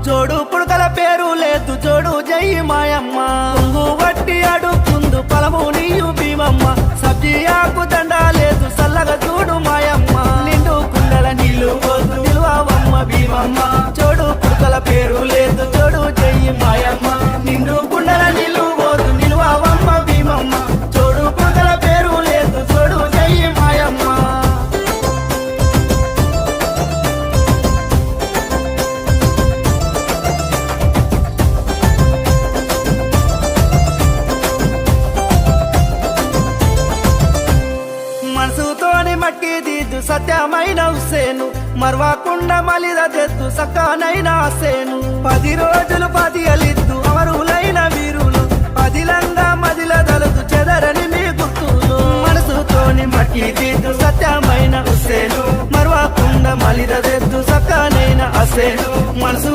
జోడు పుడకల పేరు లేదు జోడు జై మాయమ్మ కొంగు వట్టి అడుగుందు పొలము నీయు భీమమ్మ సబ్జీ ఆకు దండ లేదు సల్లగా చూడు మాయమ్మ నిండు కుండల నీళ్లు పోదు నిలువమ్మ భీమమ్మ జోడు పుడకల పేరు లేదు జోడు జై మాయమ్మ నిండు కుండల నీళ్లు పోదు నిలువమ్మ భీమమ్మ జోడు పుడకల పేరు లేదు జోడు జై మాయమ్మ మనసుతోని మట్టి దిద్దు సత్యమైన హుస్సేను మర్వాకుండా మలిద తెద్దు సక్కనైన హుస్సేను 10 రోజులు 10 అలిద్దు అమరులైన వీరులు పదిలంగా మదిల దలుదు చెదరని మీ గుర్తులు మనసుతోని మట్టి దిద్దు సత్యమైన హుస్సేను మర్వాకుండా మలిద తెద్దు సక్కనైన హుస్సేను మనసు